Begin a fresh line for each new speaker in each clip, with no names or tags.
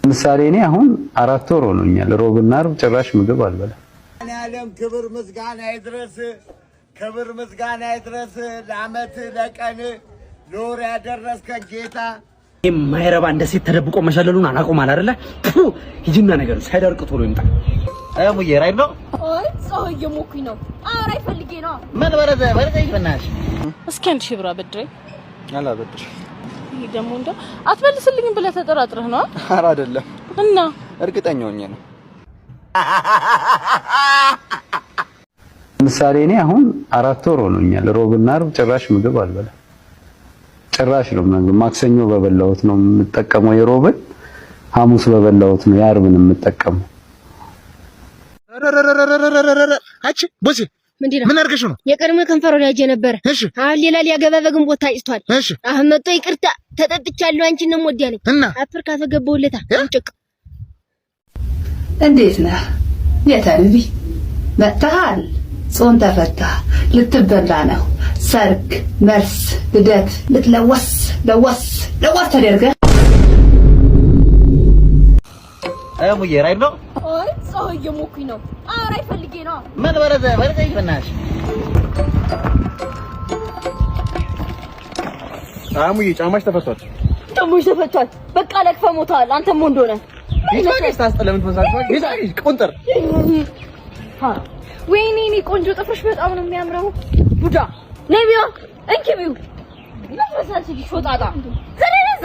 ምሳሌ እኔ አሁን 4 ወር ሆኖኛል። ሮብና ዓርብ ጭራሽ ምግብ አልበላም።
ዓለም ክብር ምስጋና ይድረስ፣ ክብር ምስጋና ይድረስ ለዓመት ለቀን ሎር ያደረስከን ጌታ።
የማይረባ እንደ ሴት ተደብቆ መሸለሉን አናቆማል አይደለ? ሂጂና ነገር ሳይደርቅ ቶሎ ይምጣ።
ሙዬ ራይድ ነው።
አይ ፀሐይ እየሞኩኝ ነው። ኧረ አይፈልጌ ነው።
ምን በረዘ ይፈናሽ።
እስኪ 1000 ብር አበድረኝ።
አላበድር።
ይሄ ደግሞ እንደው አትመልስልኝም ብለህ ተጠራጥረህ ነው?
ኧረ አይደለም።
እና
እርግጠኛ ሆኜ ነው።
ምሳሌ እኔ አሁን 4 ወር ሆኖኛል። ሮብና ዓርብ ጭራሽ ምግብ አልበላም። ጭራሽ ነው ማክሰኞ በበላሁት ነው የምጠቀመው የሮብን፣ ሐሙስ በበላሁት ነው የዓርብን የምጠቀመው።
አቺ ቦሲ ምን አድርገሽ ነው?
የቀድሞ ከንፈር ወዳጅ ነበር።
እሺ
አሁን ሌላ ሊያገባ በግንቦት ታጭቷል።
እሺ
አሁን መጥቶ ይቅርታ ተጠጥቻለሁ አንቺን ነው ወዲያ ነኝ
እና
አፍር ካፈገባውለታ እንጭቅ።
እንዴት ነህ የታንቢ? መጥተሃል? ጾም ተፈታ ልትበላ ነው። ሰርግ፣ መርስ፣ ልደት ልትለወስ ለወስ ተደርገህ
ሙዬ ራይድ ነው።
አይ ፀሐይ እየሞኩኝ ነው። ኧረ አይፈልጌ ነው።
ምን በረዘ ይፈናሽ።
ሙዬ ጫማሽ ተፈቷል።
ጫማሽ ተፈቷል። በቃ ለክፈ ሞታል። አንተም ወንድ ሆነ
ይታገስ ታስጠለምን ተንሳክቷል። ይዛሽ ቁንጥር
ወይኔ እኔ ቆንጆ ጥፍርሽ በጣም ነው የሚያምረው። ቡዳ ነቢዮ እንኪቢው ነፈሳች ሾጣጣ ዘረዛ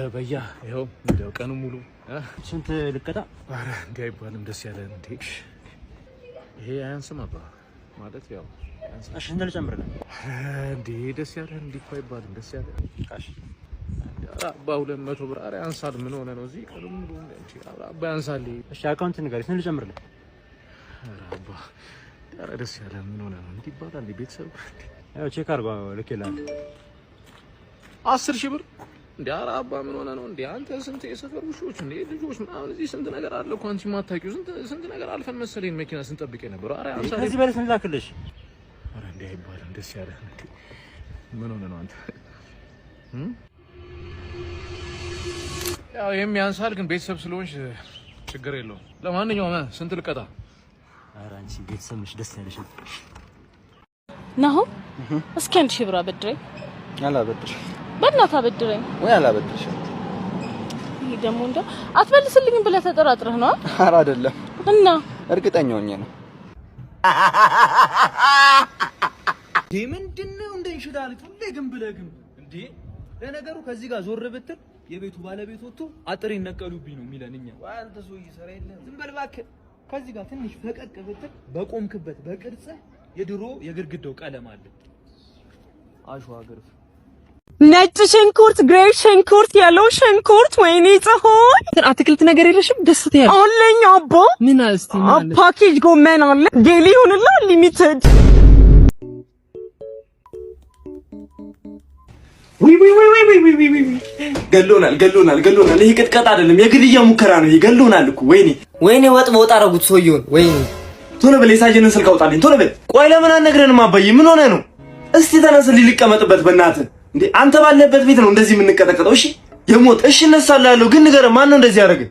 በያ ይኸው እንደው ቀኑ ሙሉ
ስንት ልቀጣ?
ኧረ እንዴ አይባልም። ደስ ያለ እንዴ ይሄ አያንስም አባ ማለት ያው
እሺ እንደ ልጨምርልህ
እንዴ ደስ ያለ እንዴ እኮ አይባልም። ደስ ያለ ካሽ አባ 200 ብር ኧረ ያንሳል። ምን ሆነ ነው እዚህ ቀኑ ሙሉ እንዴ አባ ያንሳል።
እሺ አካውንት ንገሪኝ ስንት ልጨምርልህ?
ኧረ አባ ኧረ ደስ ያለ ምን ሆነ ነው እንዴ ይባላል። ቤተሰብ
ያው ቼክ አድርጎ ልኬልሃለሁ
10,000 ብር እንዴ ኧረ አባ ምን ሆነ ነው እንዴ አንተ? ስንት የሰፈር ውሾች እንዴ ልጆች ምናምን እዚህ ስንት ነገር አለ እኮ አንቺ የማታውቂው ስንት ነገር አልፈን መሰለኝ መኪና ስንጠብቅ ነበር። ኧረ ያንሳል።
ከዚህ በላይ ስንት ላክልሽ?
ኧረ እንዴ አይባልም። ደስ ያለ እንዴ ምን ሆነ ነው አንተ? ያው የሚያንሳል ግን ቤተሰብ ስለሆንሽ ችግር የለውም። ለማንኛውም ስንት ልቀጣ?
ኧረ አንቺ ቤተሰብ ነሽ ደስ ያለሽ
ናሁ። እስኪ 1000 ብር አበድረኝ።
አላበድር።
በእናትህ አበድረኝ።
ወይ አላበድርሽ።
ይሄ ደግሞ እንደው አትመልስልኝም ብለህ ተጠራጥረህ ነው?
ኧረ አይደለም።
እና
እርግጠኛ ሆኜ ነው።
ምንድነው እንደ እንሽላሊት ሁሌ ግን ብለህ ግን እንዴ? ለነገሩ ከዚህ ጋር ዞር ብትል የቤቱ ባለቤት ወጥቶ አጥር ይነቀሉብኝ ነው የሚለን እኛ። አንተ ሰውዬ ሰራ የለም ዝም በል እባክህ። ከዚህ ጋር ትንሽ ፈቀቅ ብትል በቆምክበት በቅርጽ የድሮ የግድግዳው ቀለም አለ አሸዋ ግርፍ።
ነጭ ሽንኩርት፣ ግሬ ሽንኩርት፣ የሎ ሽንኩርት። ወይኔ ፀሐይ አትክልት ነገር የለሽም? ደስታ ያለ አለኝ አባ። ምን አልስቲ ማለት ፓኬጅ ጎመን አለ ዴሊ ይሁንላ ሊሚትድ።
ገሎናል። ይሄ ቅጥቀጣ አይደለም የግድያ ሙከራ ነው። ይገሎናል እኮ ወይኔ ወጥ በወጥ አረጉት ሰውየውን። ወይኔ ቶሎ በል የሳጅንን ስልክ አውጣልኝ ቶሎ በል። ቆይ ለምን አነግረንም አባዬ? ምን ሆነ ነው? እስቲ ተነስልኝ ልቀመጥበት በእናትህ። እንዴ አንተ ባለበት ቤት ነው እንደዚህ የምንቀጠቀጠው? እሺ የሞት እሺ እነሳላለሁ፣ ግን ንገረኝ፣ ማን ነው እንደዚህ ያደረገ?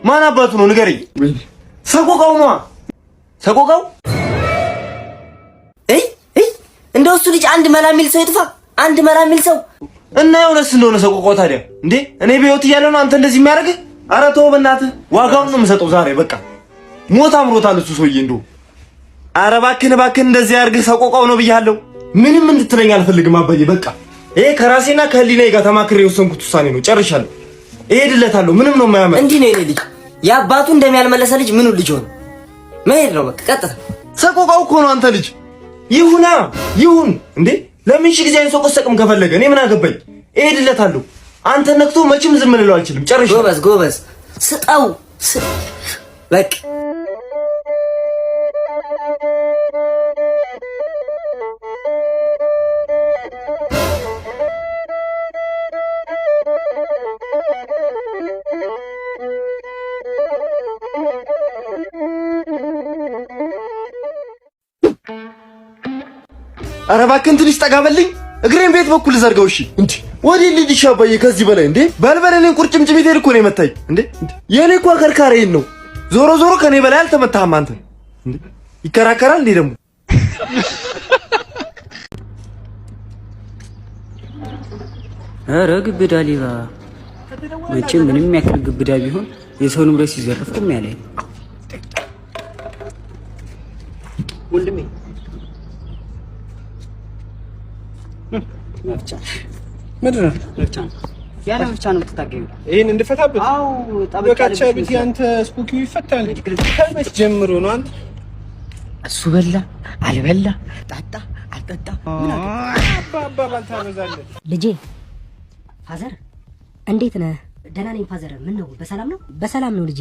ማን አባቱ ነው ንገረኝ። ሰቆቃው ነው ሰቆቃው።
እንደው እሱ ልጅ አንድ መላ የሚል ሰው ይጥፋ፣ አንድ መላ የሚል ሰው
እና የሆነስ እንደሆነ ሰቆቃው ታዲያ እንዴ እኔ በህይወት እያለሁ ነው አንተ እንደዚህ የሚያደርግ? ኧረ ተው በእናትህ፣ ዋጋውን ነው የምሰጠው ዛሬ። በቃ ሞት አምሮታል እሱ ሰውዬ እንደው። ኧረ እባክህን እንደዚህ ያድርግህ፣ ሰቆቃው ነው ብያለሁ። ምንም እንድትለኝ አልፈልግም አባዬ። በቃ ይሄ ከራሴና ከህሊናዬ ጋር ተማክሬ የወሰንኩት ውሳኔ ነው። ጨርሻለሁ። እሄድለታለሁ። ምንም ነው የማያመጣው።
እንዲህ ነው የኔ ልጅ። የአባቱ እንደሚያልመለሰ ልጅ ምኑ ልጅ ሆነ? መሄድ ነው በቃ ቀጥታ።
ሰቆቃው እኮ ነው አንተ ልጅ። ይሁን እንዴ ለምን ሺህ ጊዜ አይንሰቆሰቅም? ከፈለገ እኔ ምን አገባኝ? እሄድለታለሁ። አንተ ነክቶ መቼም ዝም ልለው አልችልም። ጨርሻለሁ።
ጎበዝ ስጠው በቃ።
ኧረ እባክህን ትንሽ ጠጋ በልኝ። እግሬን ቤት በኩል ዘርገው። እሺ እንዴ ወዲህ ልጅ አባዬ ከዚህ በላይ እንዴ በልበል። እኔን ቁርጭምጭሚቴን እኮ ነው የመታኝ እንዴ። የኔ እኮ አከርካሪዬን ነው። ዞሮ ዞሮ ከኔ በላይ አልተመታህም አንተ እንዴ። ይከራከራል እንዴ ደግሞ?
ኧረ ግብዳ ሌባ መቼም ምንም ያክል ግብዳ ቢሆን የሰው ንብረት ሲዘርፍ ቁም ያለ ወንድሜ መፍቻ ምንድን ነው? መፍቻ ያለ መፍቻ ነው የምትታገኙ? ይሄን እንድፈታበት? አዎ ጠበቃቻ ቤት ያንተ ስፖኪው ይፈታል። ከመች ጀምሮ ነው አንተ? እሱ በላ አልበላ ጣጣ አልጠጣ ምን አባባ ባልታመዛለ
ልጄ ፋዘር እንዴት ነህ? ደህና ነኝ ፋዘር። ምን ነው በሰላም ነው? በሰላም ነው ልጄ።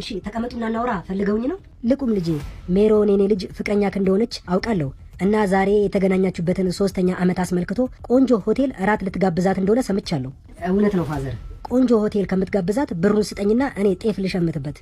እሺ ተቀመጡና እናውራ። ፈልገውኝ ነው? ልቁም ልጄ። ሜሮን የኔ ልጅ ፍቅረኛክ እንደሆነች አውቃለሁ እና ዛሬ የተገናኛችሁበትን 3ኛ ዓመት አስመልክቶ ቆንጆ ሆቴል እራት ልትጋብዛት እንደሆነ ሰምቻለሁ። እውነት ነው ፋዘር። ቆንጆ ሆቴል ከምትጋብዛት ብሩን ስጠኝና እኔ ጤፍ ልሸምትበት።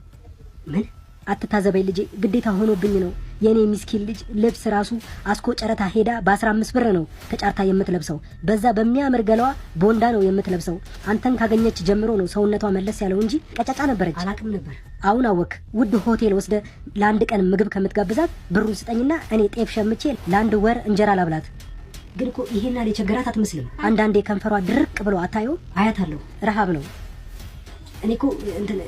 ምን አትታዘበኝ ልጄ፣ ግዴታ ሆኖብኝ ነው። የኔ ሚስኪን ልጅ ልብስ ራሱ አስኮ ጨረታ ሄዳ በ15 ብር ነው ተጫርታ የምትለብሰው። በዛ በሚያምር ገላዋ ቦንዳ ነው የምትለብሰው። አንተን ካገኘች ጀምሮ ነው ሰውነቷ መለስ ያለው እንጂ ቀጫጫ ነበረች። አላቅም ነበር። አሁን አወክ። ውድ ሆቴል ወስደ ለአንድ ቀን ምግብ ከምትጋብዛት ብሩን ስጠኝና እኔ ጤፍ ሸምቼ ለአንድ ወር እንጀራ ላብላት። ግን እኮ ይሄና የቸገራት አትመስልም። አንዳንዴ ከንፈሯ ድርቅ ብሎ አታየው? አያታለሁ። ረሃብ ነው። እኔ እኮ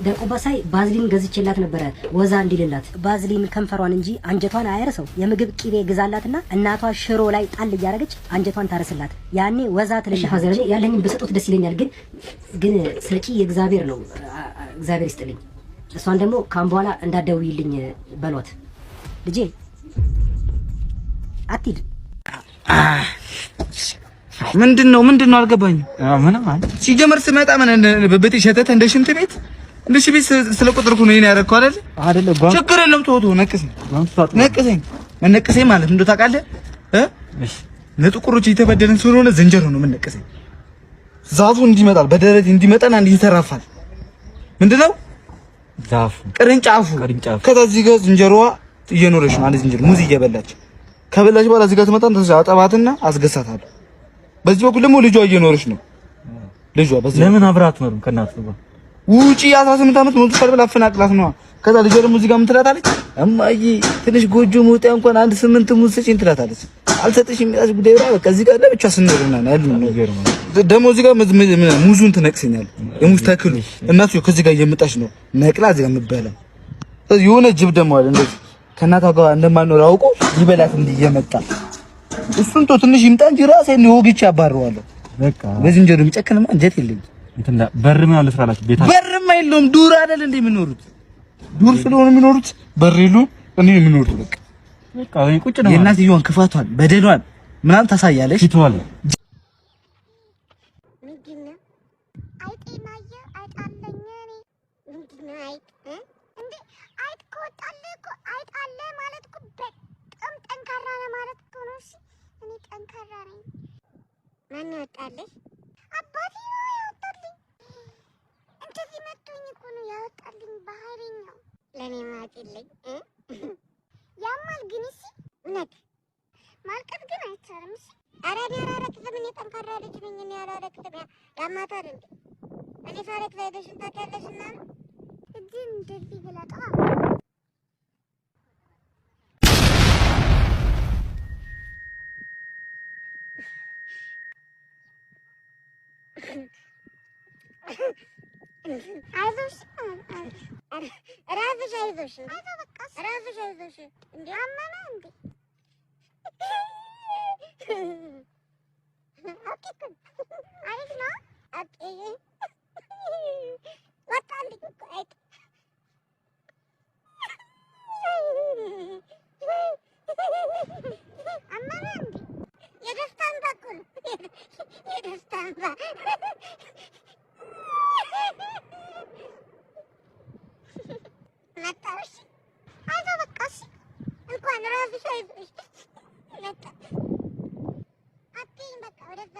ደቆባ ሳይ ባዝሊን ገዝቼላት ነበረ ወዛ እንዲልላት። ባዝሊን ከንፈሯን እንጂ አንጀቷን አያርሰው። የምግብ ቂቤ ግዛላትና እናቷ ሽሮ ላይ ጣል እያደረገች አንጀቷን ታርስላት። ያኔ ወዛ ትልሽ። ፋዘር ያለኝን በሰጦት ደስ ይለኛል። ግን ሰጪ የእግዚአብሔር ነው። እግዚአብሔር ይስጥልኝ። እሷን ደግሞ ካም በኋላ እንዳትደውይልኝ በሏት። ልጄ አትሂድ።
ምንድነው አልገባኝም። ምንም አይደል። ሲጀመር ስመጣ ምን በቤት ሸተተ እንደ ሽንት ቤት እንደ ሽንት ቤት ስለቆጠርኩ ነው ያደረኩት አይደል? ችግር የለም። ተወው ነቅሰኝ መነቅሰኝ ማለት እንደው ታውቃለህ እሺ ለጥቁሮች የተበደለን ስለሆነ ዝንጀሮ ነው መነቅሰኝ። ዛፉ እንዲመጣል በደረት እንዲመጣና እንዲተራፋል። ምንድነው ዛፉ? ቅርንጫፉ። ከዚህ ጋር ዝንጀሮዋ እየኖረች ነው። አንድ ዝንጀሮ ሙዝ እየበላች ከበላች በኋላ እዚህ ጋር ትመጣና አጠባትና አስገሳታለሁ። በዚህ በኩል ደግሞ ልጇ እየኖረች ነው። ልጇ በዚህ ለምን አብራት ነው ከናት ነው ውጪ 18 ዓመት ሞልቶ ካልበላ አፈናቅላት ነው። ከዛ ልጇ ደግሞ እዚህ ጋር ምን ትላታለች? እማዬ ትንሽ ጎጆ ሞጣ እንኳን አንድ 8 ሙዝ ስጪኝ ትላታለች። አልሰጥሽም ያዝ ጉዳይ ብላ በቃ እዚህ ጋር ለብቻ ስንኖርና ያሉ ነው። ደግሞ እዚህ ጋር ሙዙን ትነቅሰኛለች። የሙዝ ተክሉ እናቱ ከዚህ ጋር እየመጣች ነው ነቅላ እዚህ ጋር የምትበላ። የሆነ ጅብ ደግሞ አለ እንደዚህ ከእናቷ ጋር እንደማኖር አውቆ ይበላት እንዲህ እየመጣ እሱን ቶ ትንሽ ይምጣ እንጂ ራሴን ወግቼ አባረዋለሁ። በቃ በዝንጀሮ የሚጨክንማ እንጀት የለኝም። እንትና በርም ያለ ስራላችሁ ቤታ በርም የለውም። ዱር አይደል እንዴ የሚኖሩት? ዱር ስለሆነ የሚኖሩት በር የለውም። እኔ የሚኖሩት በቃ ወይ ቁጭ ነው። የእናትየዋን ክፋቷን በደሏን ምናምን ታሳያለሽ። ይተዋል
ጠንካራ ነኝ። ማን ያወጣልኝ? አባቴ ነው ያወጣልኝ። እንደዚህ መጥቶኝ እኮ ነው ያወጣልኝ በኃይለኛው። ለኔ ማጥልኝ ያማል ግን እሺ፣ እውነት ማልቀት ግን አይቻልም። እሺ አራዳ አራረክተም እኔ ጠንካራ ልጅ ነኝ። እኔ አራረክተም ያማታል እንዴ? እኔ ሳረክ ፈይደሽን ታውቂያለሽና እጅ እንደዚህ ብለጣ አይዞሽ ራስሽ አይዞሽ ራስሽ አይዞሽ። እንዴ አመመ እንዴ? አውቄ አሪፍ ነው። አውቄ ወጣልኝ እኮ አይጥ አመመ እንዴ? የደስታ እንባ እኮ ነው የደስታ እንባ። መጣሽ? አይዞህ በቃ እሺ። እንኳን ራስሽ አይዞሽ መጣ። አትይኝ በቃ ወደዛ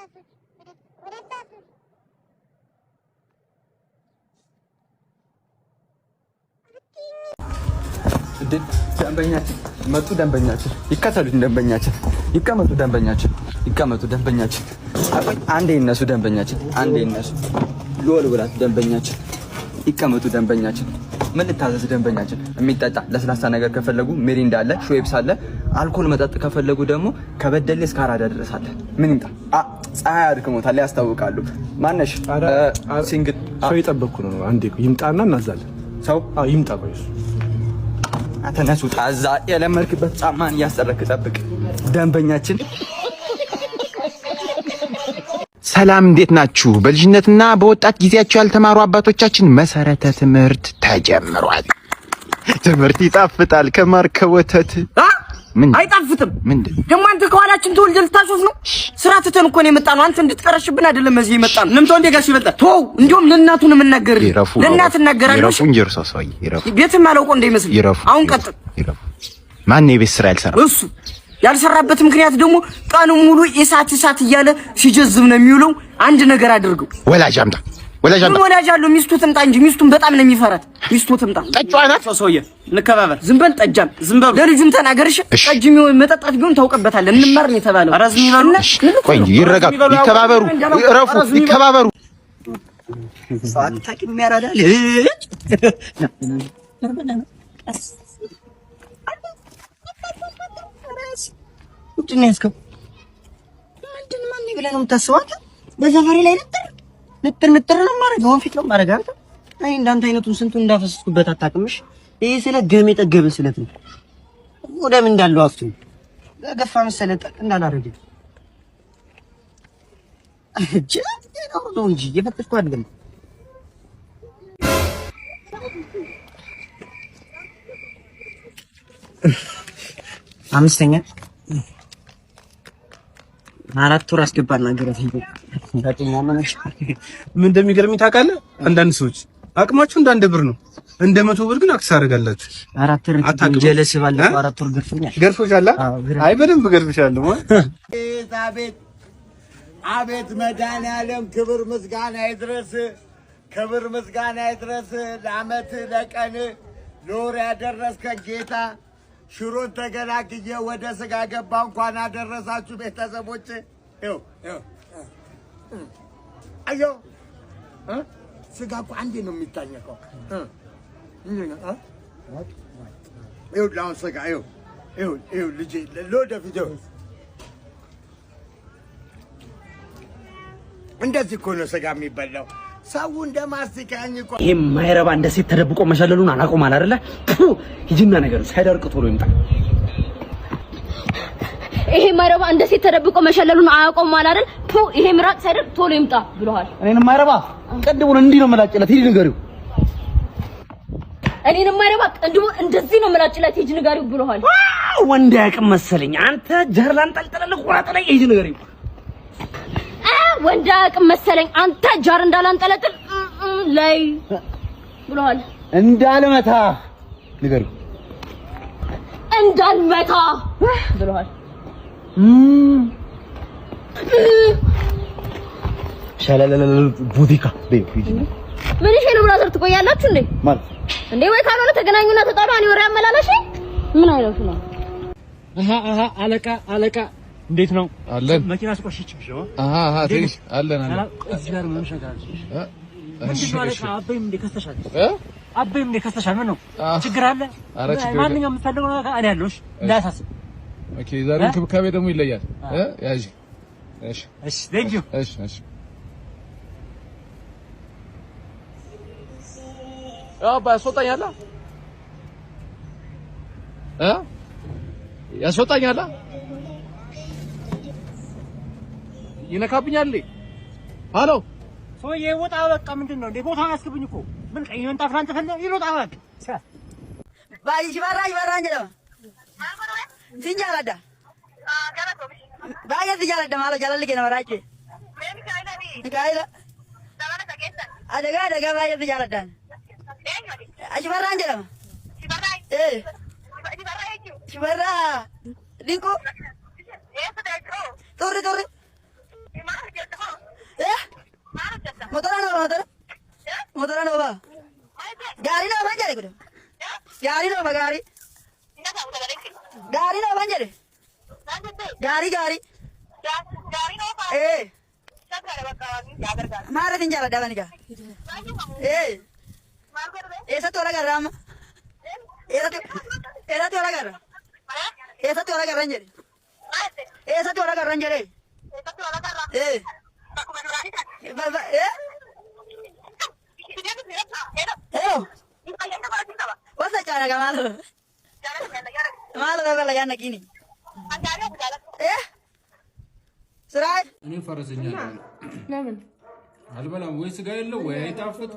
ደንበኛችን መጡ። ደንበኛችን ይከተሉኝ። ደንበኛችን ይቀመጡ። ደንበኛችን ይቀመጡ። ደንበኛችን አንዴ ይነሱ። ደንበኛችን አንዴ ይነሱ። ሎል ብላት። ደንበኛችን ይቀመጡ። ደንበኛችን ምን ልታዘዝ? ደንበኛችን የሚጠጣ ለስላሳ ነገር ከፈለጉ ሚሪንዳ አለ፣ ሾይፕስ አለ። አልኮል መጠጥ ከፈለጉ ደግሞ ከበደሌ እስከ አራዳ ድረስ አለ። ምን ይምጣ? ፀሐይ አድክሞታል፣ ያስታውቃሉ። ማነሽ? ሲንግል
ሰው እየጠበቅኩ ነው። አንዴ ይምጣና እናዛለን።
ሰው
ይምጣ። ቆይስ
ተነሱ። ታዛ የለመድክበት ጫማን እያሰረክ ጠብቅ። ደንበኛችን
ሰላም፣ እንዴት ናችሁ? በልጅነትና በወጣት ጊዜያቸው ያልተማሩ አባቶቻችን መሰረተ ትምህርት ተጀምሯል። ትምህርት ይጣፍጣል ከማር ከወተት። ምን
አይጣፍጥም?
ምንድን
ደግሞ አንተ ከኋላችን ተወልደህ ልታሾፍ ነው? ስራ ትተን እኮ ነው የመጣነው። አንተ እንድትቀረሽብን አይደለም እዚህ የመጣነው። ለምተው እንደ ጋሽ ይበልጣል። ተው፣ እንዲያውም ለእናቱ ነው የምናገርልህ። ለእናት እናገራለሁ።
ይረፉ እንጂ እርሶ ሰውዬ ይረፉ።
ቤትም አላውቀው እንዳይመስል። አሁን ቀጥል።
ይረፉ። ማን የቤት ስራ ያልሰራ?
እሱ ያልሰራበት ምክንያት ደግሞ ቀኑ ሙሉ እሳት እያለ ሲጀዝብ ነው የሚውለው። አንድ ነገር አድርገው።
ወላጅ አምጣ። ወላጅ አምጣ።
ወላጅ አለው። ሚስቱ ትምጣ እንጂ ሚስቱን በጣም ነው የሚፈራት። ሚስቱ ትምጣ።
ጠጫዋ ናት።
ሰውዬ እንከባበር። ዝም በል ጠጃም፣ ዝም በል። ለልጁም ተናገርሽ። ጠጅ የሚሆን መጠጣት ቢሆን ታውቀበታለህ። እንማር ነው የተባለው። ኧረ ዝም ይበሉና
ቆይ እንጂ ይረጋሉ፣ ይከባበሩ፣ እረፉ፣ ይከባበሩ።
ሳታቂ የሚያራዳል ምንድን ነው ያዝከው? ምንድን ማን ብለህ ነው የምታስበው? በሰፈሬ ላይ ንጥር ነው ማረግ። ወንፊት ነው ማረግ። አንተ አይ እንዳንተ አይነቱን ስንቱን እንዳፈሰስኩበት አታውቅምሽ። ይሄ ስለ ገም የጠገበ ስለት ነው። ወደም እንዳለው አፍቱ ገፋ መሰለ ጠቅ እንዳላረግ እጅ ነው እንጂ የፈተሽኩ አይደለም። አምስተኛ 4 ወር አስገባና ገረፍ ታጥኛ ማነሽ
ምን እንደሚገርምኝ ታውቃለህ? አንዳንድ ሰዎች አቅማችሁ እንዳንድ ብር ነው፣ እንደ 100 ብር ግን አክስ አደርጋላችሁ። 4 ወር ጀለስ ባለው 4 ወር ገርፎኛል። አይ በደንብ ገርፍሻለሁ።
አቤት አቤት መድኃኒዓለም ክብር ምስጋና ይድረስ፣ ክብር ምስጋና ይድረስ። ለዓመት ለቀን ለወር ያደረስከን ጌታ ሽሮን ተገላግዬ ወደ ስጋ ገባ። እንኳን አደረሳችሁ ቤተሰቦች። አዮ ስጋ እኮ አንዴ ነው የሚታኘከው። አሁን ስጋ ልጄ ለወደፊት እንደዚህ እኮ ነው ስጋ የሚበላው። ሰው እንደማስቲካኝ እኮ
ይሄ ማይረባ እንደ ሴት ተደብቆ መሸለሉን አላቆም አለ አይደለ? ሂጂና ነገር ሳይደርቅ ቶሎ ይምጣ።
ይሄ ማይረባ እንደ ሴት ተደብቆ መሸለሉን አያቆም አለ አይደል? ይሄ ምራቅ ሳይደርቅ ቶሎ ይምጣ ብለዋል።
እኔንም ማይረባ ቀድሞን እንዲህ ነው መላጭለት። ሂጂ ንገሪው።
እኔንም ማይረባ ቀድሞን እንደዚህ ነው መላጭለት። ሂጂ ንገሪው ብለዋል።
ወንድ ያቅም መሰለኝ። አንተ ጀርላን ጠልጠለልህ ቆራጥ ላይ ሂጂ ንገሪው።
ወንድ አቅም መሰለኝ። አንተ ጃር እንዳላንጠለጥል ላይ ብለዋል።
እንዳልመታ ንገሪው።
እንዳልመታ ብለዋል።
ሻላላላ ቡዲካ ምን
እሺ ነው ብራዘር ትቆያላችሁ እንዴ?
ማለት
እንዴ ወይ ካልሆነ ተገናኙና ተጣሉ። እኔ ወሬ አመላለሽ ምን አይነቱ ነው?
አለቃ እንዴት ነው?
አለን።
መኪና አስቆሽችብሽ ነው?
ትንሽ አለን።
እዚህ ጋር ምን ሸጋልሽ? አበይም እንደ ከስተሻል ምን ነው ችግር አለ? ማንኛውም የምትፈልገው ነገር እኔ ያለሁሽ እንዳያሳስብ።
ኦኬ ዛሬ እንክብካቤ ደግሞ ይለያል። ያዥ
እሺ ቴንክ ዩ።
እሺ አባ ያስወጣኛል ያስወጣኛል ይነካብኛል። ሃሎ
ሰውዬ ወጣ በቃ። ምንድነው እንዴ? ቦታውን አስገብኝ እኮ ምን ቀይ መንጣፍ ላንተ ፈለ ይሮጣ በቃ
ባይሽ ባራ እንጀራ ሲንጃላዳ ባያ ሲንጃላዳ ማለት ጃላልከ ነው ራጭ ካይላ አደጋ ባያ ሲንጃላዳ አሽባራ እንጀራ ሽባራ ዲንቆ ጦር motora no va gari no va gari
गाड़ी ना बन जाए गाड़ी गाड़ी मार दिन जाला डाला निका ऐसा तोला कर राम ऐसा तोला कर रंजरे ऐसा तोला कर रंजरे what's that cara malu malu bela yana gini ስራይ
እኔ ፈረሰኛ ነኝ። ለምን አልበላም? ወይ ስጋ የለው ወይ አይጣፍጥ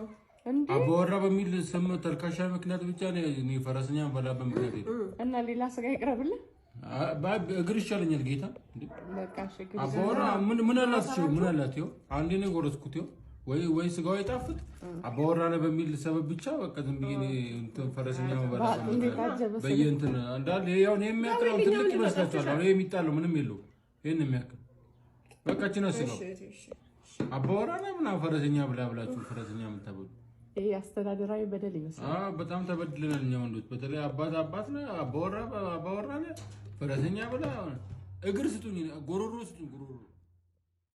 አባወራ በሚል ስም ተልካሻ ምክንያት ብቻ ነው እኔ ፈረሰኛ በላበት ምክንያት
እና ሌላ ስጋ ይቅረብልህ።
እግር ይሻለኛል ጌታ። አባወራ ምን አላት? ምን አላት? ይኸው አንዴ ነው የጎረስኩት። ይኸው ወይ ስጋው አይጣፍጥ አባወራ ነው በሚል ሰበብ ብቻ በቃ ዝም ብዬ እንትን ፈረሰኛ በላበት በየእንትን እንዳለ ያው ነው የሚያክለው ትልቅ ይመስላችኋል? አሁን የሚጣለው ምንም የለው ይሄን የሚያክል በቃችን አስገው አባወራ ነው ምናምን ፈረሰኛ ብላችሁ ፈረሰኛ የምታበሉ
ይሄ አስተዳደራዊ በደል ይመስላል።
በጣም ተበድለናል እኛ ወንዶች። በተለይ አባት ነው አባወራ ነው ፈረሰኛ ብላ እግር ስጡኝ፣ ጎሮሮ ስጡኝ፣ ጎሮሮ